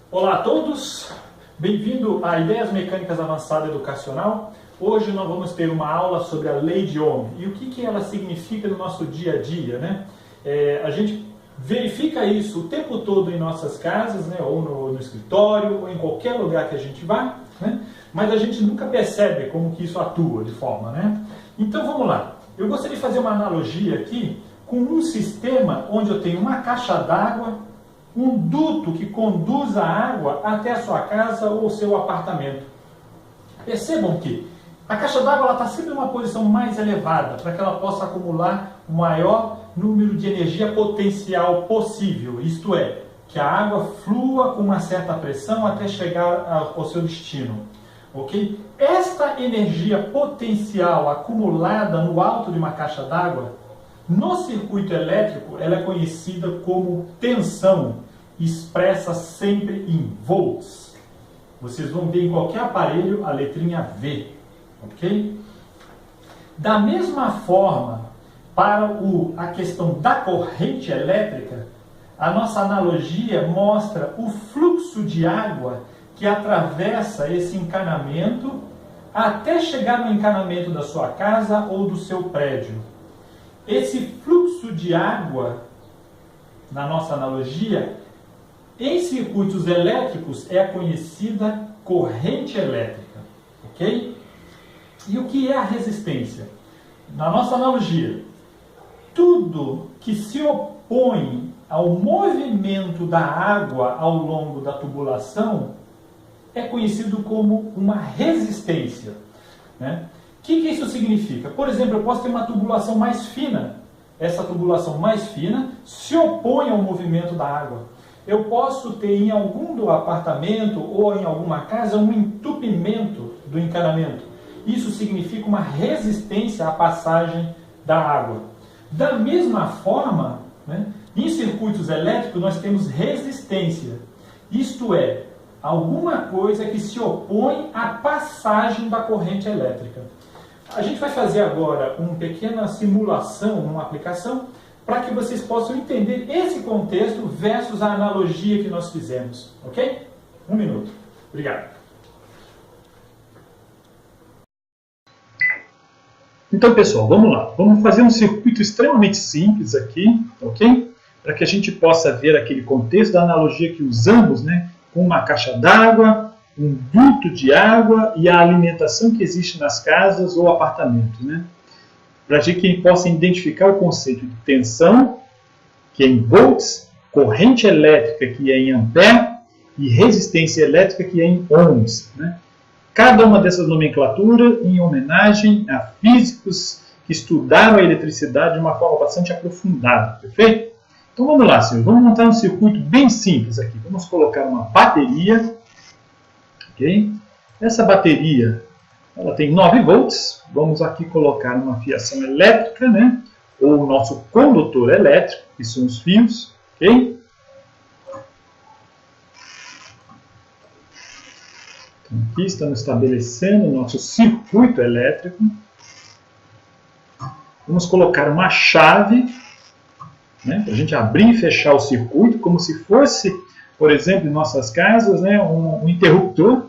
Olá a todos, bem-vindo a Ideias Mecânicas Avançada Educacional. Hoje nós vamos ter uma aula sobre a lei de Ohm e o que ela significa no nosso dia a dia, né? A gente verifica isso o tempo todo em nossas casas, né? Ou no escritório, ou em qualquer lugar que a gente vá, né? Mas a gente nunca percebe como que isso atua de forma, né? Então vamos lá, eu gostaria de fazer uma analogia aqui com um sistema onde eu tenho uma caixa d'água, um duto que conduz a água até a sua casa ou seu apartamento. Percebam que a caixa d'água está sempre em uma posição mais elevada, para que ela possa acumular o maior número de energia potencial possível, isto é, que a água flua com uma certa pressão até chegar ao seu destino. Ok? Esta energia potencial acumulada no alto de uma caixa d'água, no circuito elétrico, ela é conhecida como tensão, expressa sempre em volts. Vocês vão ver em qualquer aparelho a letrinha V, ok? Da mesma forma, para a questão da corrente elétrica, a nossa analogia mostra o fluxo de água que atravessa esse encanamento até chegar no encanamento da sua casa ou do seu prédio. Esse fluxo de água, na nossa analogia, em circuitos elétricos é a conhecida corrente elétrica, ok? E o que é a resistência? Na nossa analogia, tudo que se opõe ao movimento da água ao longo da tubulação é conhecido como uma resistência, né? O que isso significa? Por exemplo, eu posso ter uma tubulação mais fina. Essa tubulação mais fina se opõe ao movimento da água. Eu posso ter em algum do apartamento ou em alguma casa um entupimento do encanamento. Isso significa uma resistência à passagem da água. Da mesma forma, né, em circuitos elétricos nós temos resistência. Isto é, alguma coisa que se opõe à passagem da corrente elétrica. A gente vai fazer agora uma pequena simulação, uma aplicação, para que vocês possam entender esse contexto versus a analogia que nós fizemos, ok? 1 minuto. Obrigado. Então, pessoal, vamos lá. Vamos fazer um circuito extremamente simples aqui, ok? Para que a gente possa ver aquele contexto da analogia que usamos, né? Com uma caixa d'água, um duto de água e a alimentação que existe nas casas ou apartamentos, né? Para que possa identificar o conceito de tensão, que é em volts, corrente elétrica, que é em ampere, e resistência elétrica, que é em ohms, né? Cada uma dessas nomenclaturas em homenagem a físicos que estudaram a eletricidade de uma forma bastante aprofundada, perfeito? Então vamos lá, senhores, vamos montar um circuito bem simples aqui. Vamos colocar uma bateria, ok? Essa bateria, ela tem 9 volts, vamos aqui colocar uma fiação elétrica, né? Ou o nosso condutor elétrico, que são os fios, ok? Então, aqui estamos estabelecendo o nosso circuito elétrico. Vamos colocar uma chave, né? Para a gente abrir e fechar o circuito, como se fosse, por exemplo, em nossas casas, né? Um interruptor.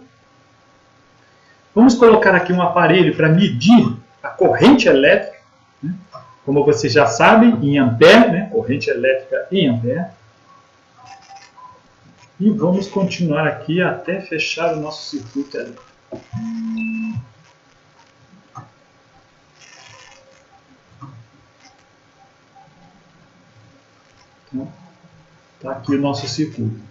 Vamos colocar aqui um aparelho para medir a corrente elétrica, né? Como você já sabe, em ampere, né? Corrente elétrica em ampere. E vamos continuar aqui até fechar o nosso circuito elétrico. Então, está aqui o nosso circuito.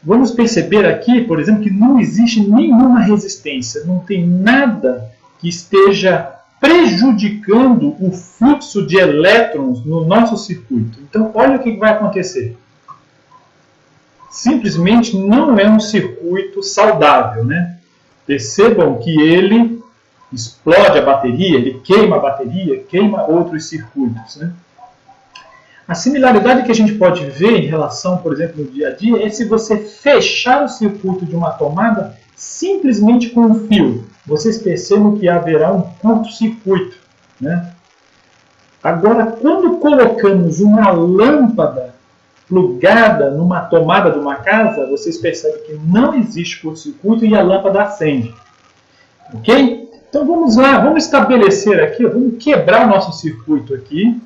Vamos perceber aqui, por exemplo, que não existe nenhuma resistência, não tem nada que esteja prejudicando o fluxo de elétrons no nosso circuito. Então, olha o que vai acontecer. Simplesmente não é um circuito saudável, né? Percebam que ele explode a bateria, ele queima a bateria, queima outros circuitos, né? A similaridade que a gente pode ver em relação, por exemplo, no dia a dia, é se você fechar o circuito de uma tomada simplesmente com um fio. Vocês percebam que haverá um curto-circuito, né? Agora, quando colocamos uma lâmpada plugada numa tomada de uma casa, vocês percebem que não existe curto-circuito e a lâmpada acende. Ok? Então vamos lá, vamos estabelecer aqui, vamos quebrar o nosso circuito aqui.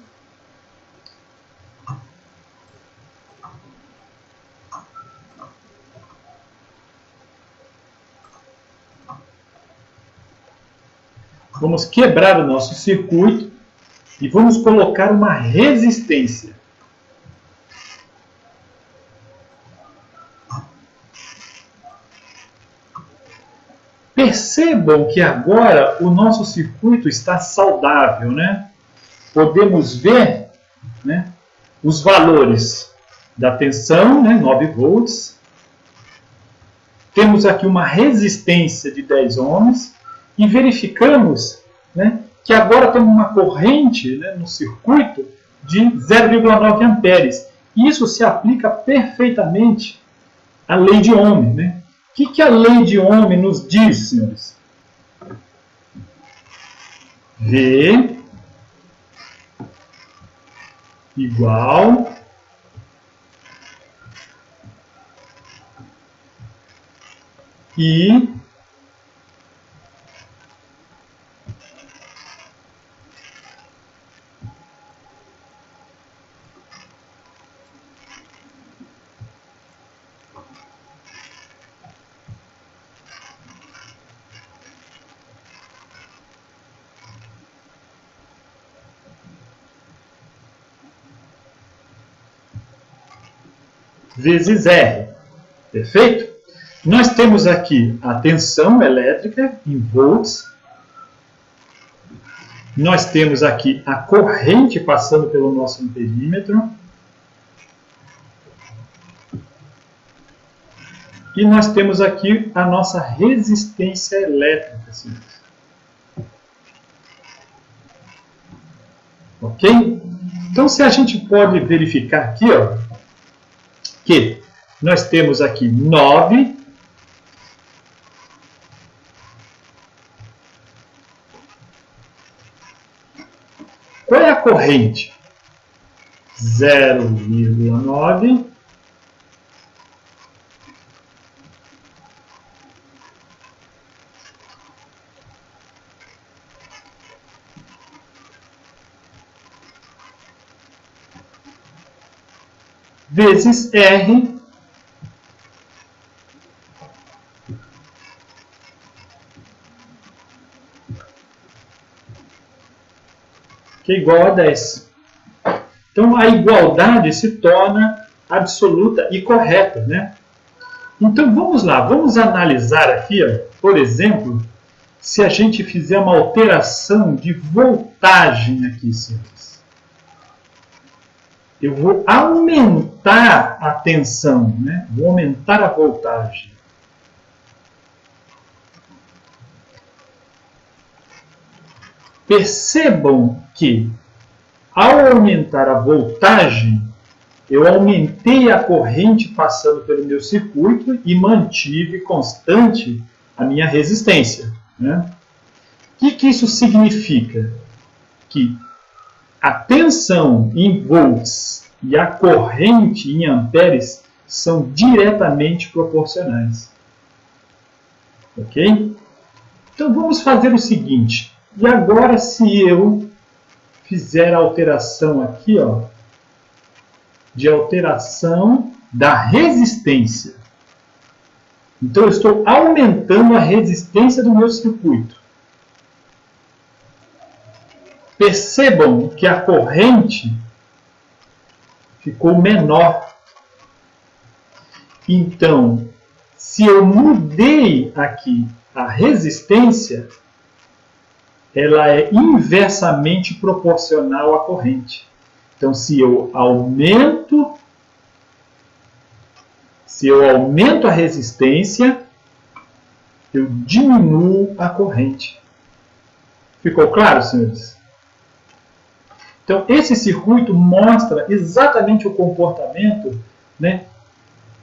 Vamos quebrar o nosso circuito e vamos colocar uma resistência. Percebam que agora o nosso circuito está saudável, né? Podemos ver, né, os valores da tensão, né, 9 volts. Temos aqui uma resistência de 10 ohms e verificamos, né, que agora temos uma corrente, né, no circuito de 0,9 amperes. Isso se aplica perfeitamente à lei de Ohm, né? O que a lei de Ohm nos diz, senhores? V igual I vezes R. Perfeito? Nós temos aqui a tensão elétrica em volts. Nós temos aqui a corrente passando pelo nosso amperímetro. E nós temos aqui a nossa resistência elétrica. Senhores. Ok? Então, se a gente pode verificar aqui, ó, que nós temos aqui 9 qual é a corrente? 0,9 vezes R que é igual a 10. Então a igualdade se torna absoluta e correta, né? Então vamos lá, vamos analisar aqui, ó, por exemplo, se a gente fizer uma alteração de voltagem aqui, senhores. Eu vou aumentar a tensão, né? Vou aumentar a voltagem. Percebam que, ao aumentar a voltagem, eu aumentei a corrente passando pelo meu circuito e mantive constante a minha resistência, né? O que isso significa? Que a tensão em volts e a corrente em amperes são diretamente proporcionais. Ok? Então vamos fazer o seguinte. E agora, se eu fizer a alteração aqui, ó, de alteração da resistência. Então eu estou aumentando a resistência do meu circuito. Percebam que a corrente ficou menor. Então, se eu mudei aqui a resistência, ela é inversamente proporcional à corrente. Então, se eu aumento a resistência, eu diminuo a corrente. Ficou claro, senhores? Então, esse circuito mostra exatamente o comportamento, né,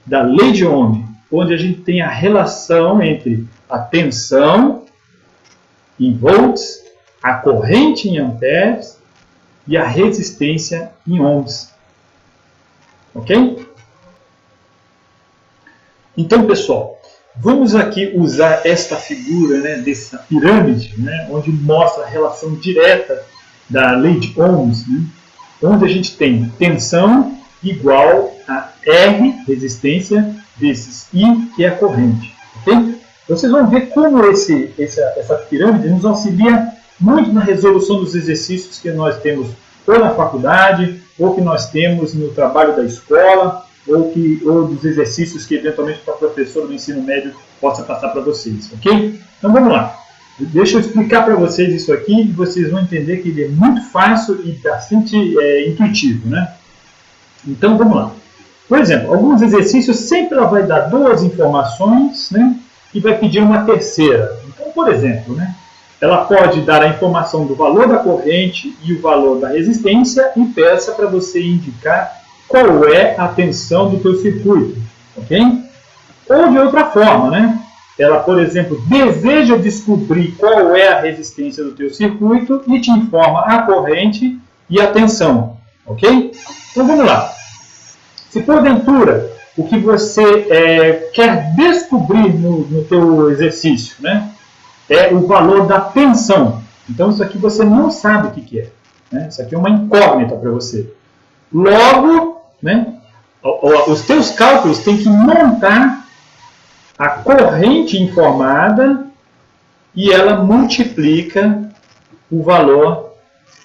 da lei de Ohm, onde a gente tem a relação entre a tensão em volts, a corrente em amperes e a resistência em ohms. Ok? Então, pessoal, vamos aqui usar esta figura, né, dessa pirâmide, né, onde mostra a relação direta da lei de Ohms, né, onde a gente tem tensão igual a R, resistência, vezes I, que é a corrente. Okay? Vocês vão ver como essa pirâmide nos auxilia muito na resolução dos exercícios que nós temos ou na faculdade, ou que nós temos no trabalho da escola, ou dos exercícios que eventualmente o professor do ensino médio possa passar para vocês, ok? Então vamos lá. Deixa eu explicar para vocês isso aqui e vocês vão entender que ele é muito fácil e bastante intuitivo, né? Então vamos lá. Por exemplo, alguns exercícios sempre ela vai dar duas informações, né? E vai pedir uma terceira. Então, por exemplo, né? Ela pode dar a informação do valor da corrente e o valor da resistência e peça para você indicar qual é a tensão do teu circuito, ok? Ou de outra forma, né? Ela, por exemplo, deseja descobrir qual é a resistência do teu circuito e te informa a corrente e a tensão, ok? Então vamos lá. Se porventura o que você quer descobrir no teu exercício, né, é o valor da tensão, então isso aqui você não sabe o que é, né? Isso aqui é uma incógnita para você. Logo, né, os teus cálculos têm que montar a corrente informada e ela multiplica o valor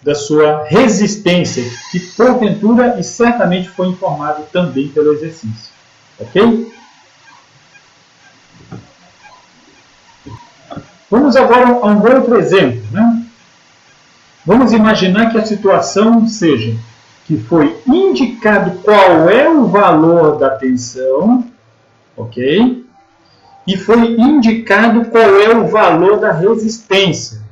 da sua resistência, que porventura e certamente foi informado também pelo exercício. Ok? Vamos agora a um outro exemplo, né? Vamos imaginar que a situação seja que foi indicado qual é o valor da tensão, ok? E foi indicado qual é o valor da resistência.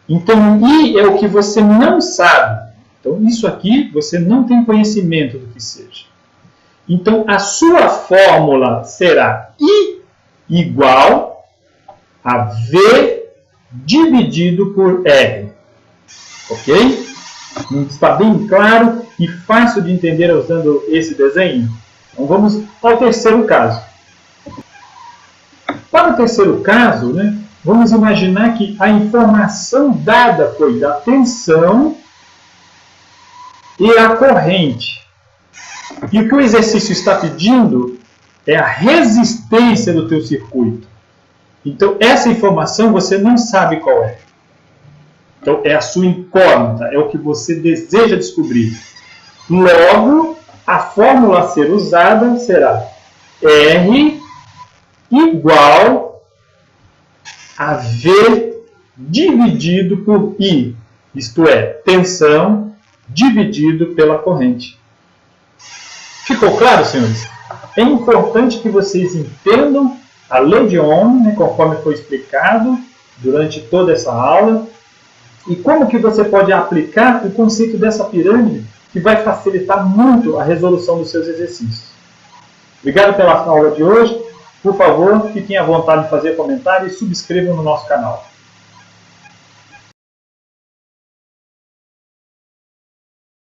Então, I é o que você não sabe. Então, isso aqui você não tem conhecimento do que seja. Então, a sua fórmula será I igual a V dividido por R. Ok? Está bem claro e fácil de entender usando esse desenho? Então, vamos ao terceiro caso. Para o terceiro caso, né, vamos imaginar que a informação dada foi da tensão e a corrente. E o que o exercício está pedindo é a resistência do teu circuito. Então, essa informação você não sabe qual é. Então, é a sua incógnita, é o que você deseja descobrir. Logo, a fórmula a ser usada será R igual a V dividido por I, isto é, tensão dividido pela corrente. Ficou claro, senhores? É importante que vocês entendam a lei de Ohm, né, conforme foi explicado durante toda essa aula, e como que você pode aplicar o conceito dessa pirâmide, que vai facilitar muito a resolução dos seus exercícios. Obrigado pela aula de hoje. Por favor, fiquem à vontade de fazer comentários e subscrevam no nosso canal.